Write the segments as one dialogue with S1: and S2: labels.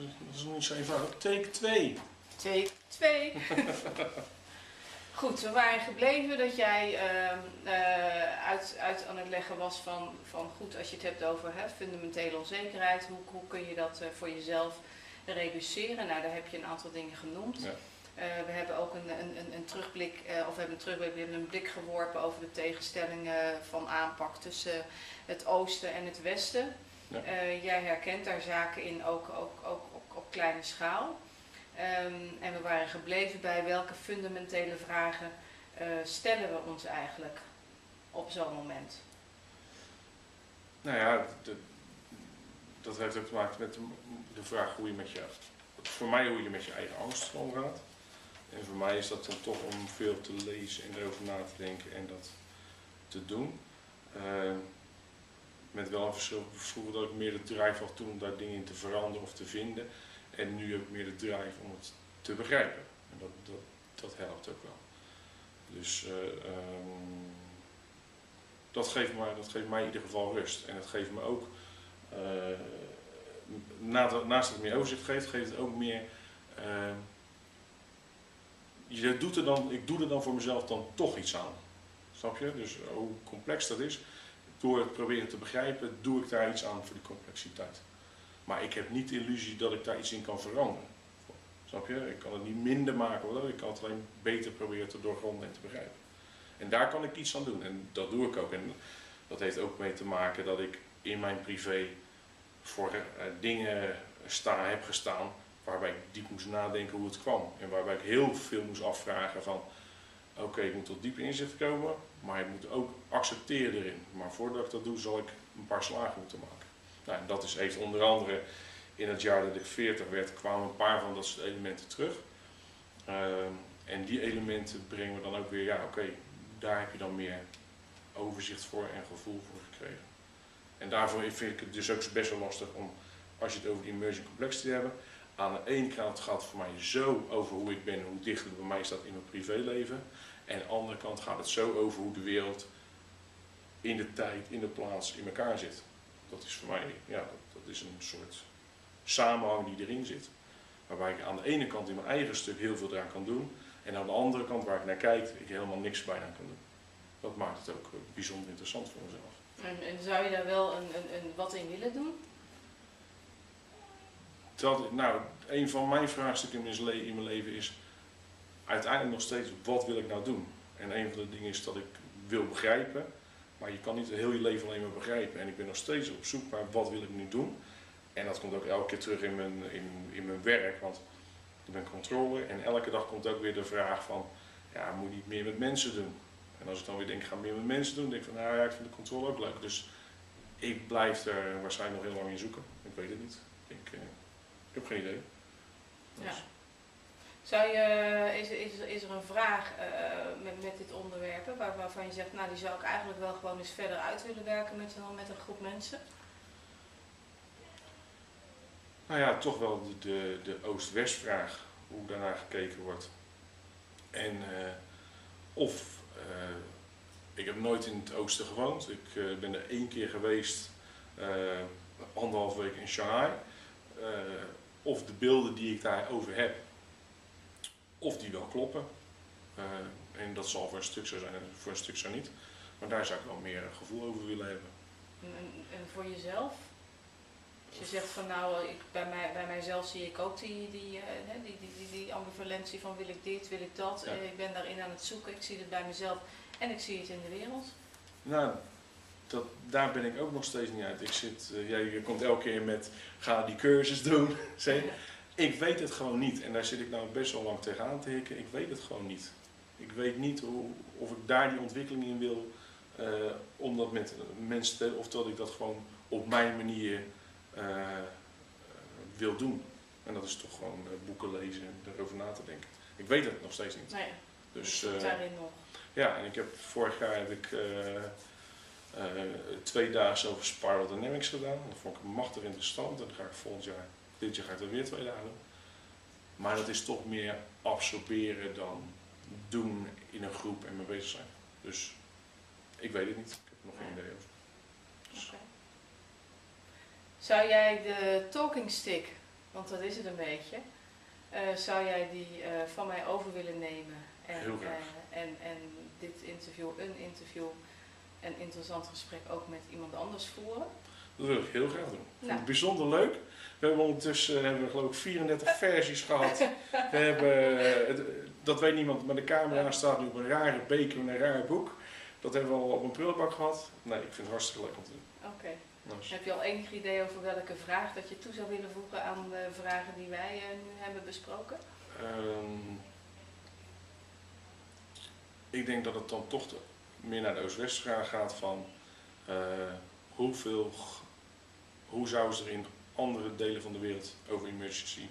S1: Dat is nog niet zo eenvoudig. Take 2.
S2: Take 2. Goed, we waren gebleven dat jij uit aan het leggen was van goed, als je het hebt over fundamentele onzekerheid, hoe kun je dat voor jezelf reduceren? Nou, daar heb je een aantal dingen genoemd.
S1: Ja.
S2: We hebben ook een terugblik, we hebben een blik geworpen over de tegenstellingen van aanpak tussen het oosten en het westen. Ja. Jij herkent daar zaken in, ook op kleine schaal. En we waren gebleven bij welke fundamentele vragen stellen we ons eigenlijk op zo'n moment?
S1: Nou ja, dat heeft ook te maken met de vraag hoe je met je eigen angst omgaat. En voor mij is dat dan toch om veel te lezen en erover na te denken en dat te doen. Met wel een verschil. Vroeger dat ik meer de drive had toen om daar dingen in te veranderen of te vinden. En nu heb ik meer de drive om het te begrijpen. En dat helpt ook wel. Dus dat geeft mij in ieder geval rust. En het geeft me ook, naast dat het meer overzicht geeft, geeft het ook meer... ik doe er dan voor mezelf dan toch iets aan. Snap je? Dus hoe complex dat is, door het proberen te begrijpen, doe ik daar iets aan voor die complexiteit. Maar ik heb niet de illusie dat ik daar iets in kan veranderen. Snap je? Ik kan het niet minder maken, hoor. Ik kan het alleen beter proberen te doorgronden en te begrijpen. En daar kan ik iets aan doen en dat doe ik ook. En dat heeft ook mee te maken dat ik in mijn privé voor dingen heb gestaan waarbij ik diep moest nadenken hoe het kwam. En waarbij ik heel veel moest afvragen van oké, ik moet tot diep inzicht komen, maar ik moet ook accepteren erin. Maar voordat ik dat doe zal ik een paar slagen moeten maken. Nou, en dat heeft onder andere in het jaar dat ik 40 werd, kwamen een paar van dat soort elementen terug. En die elementen brengen we dan ook weer, daar heb je dan meer overzicht voor en gevoel voor gekregen. En daarvoor vind ik het dus ook best wel lastig om, als je het over die emerging complexity hebt, aan de ene kant gaat het voor mij zo over hoe ik ben, hoe dicht het bij mij staat in mijn privéleven. En aan de andere kant gaat het zo over hoe de wereld in de tijd, in de plaats, in elkaar zit. Dat is voor mij, dat is een soort samenhang die erin zit. Waarbij ik aan de ene kant in mijn eigen stuk heel veel eraan kan doen. En aan de andere kant waar ik naar kijk, ik helemaal niks bijna kan doen. Dat maakt het ook bijzonder interessant voor mezelf.
S2: En zou je daar wel een wat in willen doen?
S1: Een van mijn vraagstukken in mijn leven is uiteindelijk nog steeds, wat wil ik nou doen? En een van de dingen is dat ik wil begrijpen, maar je kan niet heel je leven alleen maar begrijpen. En ik ben nog steeds op zoek naar wat wil ik nu doen. En dat komt ook elke keer terug in mijn werk, want ik ben controller en elke dag komt ook weer de vraag van, moet je niet meer met mensen doen? En als ik dan weer denk, ik ga meer met mensen doen, denk ik van, ik vind de controle ook leuk. Dus ik blijf er waarschijnlijk nog heel lang in zoeken. Ik weet het niet. Ik heb geen idee. Dus.
S2: Ja. Is er een vraag met dit onderwerp waarvan je zegt, die zou ik eigenlijk wel gewoon eens verder uit willen werken met een groep mensen?
S1: Nou ja, toch wel de Oost-West vraag, hoe daarnaar gekeken wordt. En ik heb nooit in het oosten gewoond. Ik ben er 1 keer geweest, 1,5 week in Shanghai. Of de beelden die ik daarover heb, of die wel kloppen. En dat zal voor een stuk zo zijn en voor een stuk zo niet. Maar daar zou ik wel meer gevoel over willen hebben.
S2: En voor jezelf? Als je zegt van bij mijzelf zie ik ook die ambivalentie van wil ik dit, wil ik dat.
S1: Ja.
S2: Ik ben daarin aan het zoeken, ik zie het bij mezelf en ik zie het in de wereld.
S1: Nou, daar ben ik ook nog steeds niet uit. Je komt elke keer met, ga die cursus doen. Ik weet het gewoon niet. En daar zit ik nou best wel lang tegenaan te hikken. Ik weet het gewoon niet. Ik weet niet of ik daar die ontwikkeling in wil. Om dat met mensen te delen. Of dat ik dat gewoon op mijn manier wil doen. En dat is toch gewoon boeken lezen en erover na te denken. Ik weet het nog steeds niet.
S2: Nee,
S1: dus
S2: daarin nog.
S1: Ja, en vorig jaar heb ik 2 dagen over Spiral Dynamics gedaan. Dat vond ik machtig interessant en dan ga ik dit jaar ga ik er weer 2 dagen doen. Maar dat is toch meer absorberen dan doen in een groep en mee bezig zijn. Dus ik weet het niet, ik heb er nog geen idee over. Dus.
S2: Okay. Zou jij de talking stick want dat is het een beetje. Zou jij die van mij over willen nemen en dit interview, een interessant gesprek ook met iemand anders voeren?
S1: Dat wil ik heel graag doen. Ik vind
S2: Nou.
S1: het bijzonder leuk. We hebben ondertussen geloof ik 34 versies gehad. We hebben, dat weet niemand, maar de camera staat nu op een rare beker en een raar boek. Dat hebben we al op een prullenbak gehad. Nee, ik vind het hartstikke leuk om te doen.
S2: Oké.
S1: Dus.
S2: Heb je al enig idee over welke vraag dat je toe zou willen voegen aan de vragen die wij nu hebben besproken?
S1: Ik denk dat het dan toch meer naar de Oost-West-vraag gaat van hoe zouden ze er in andere delen van de wereld over emerging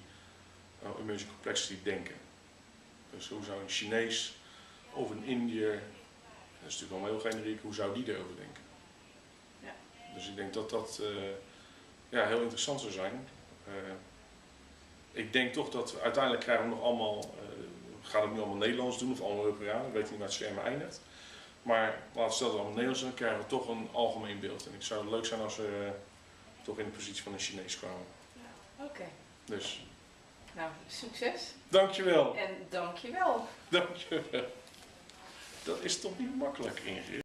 S1: complexity denken. Dus hoe zou een Chinees of een Indiër, dat is natuurlijk allemaal heel generiek, hoe zou die erover denken?
S2: Ja.
S1: Dus ik denk dat dat heel interessant zou zijn. Ik denk toch dat we uiteindelijk krijgen we nog allemaal, gaat het nu allemaal Nederlands doen of allemaal Europeanen, ik weet niet waar het zwermen eindigt. Maar laten we stellen dat we allemaal Nederlands doen, krijgen we toch een algemeen beeld. En ik zou het leuk zijn als we toch in de positie van een Chinees kwamen.
S2: Ja. Oké.
S1: Dus.
S2: Nou, succes.
S1: Dankjewel.
S2: En dankjewel.
S1: Dankjewel. Dat is toch niet makkelijk, Ingrid?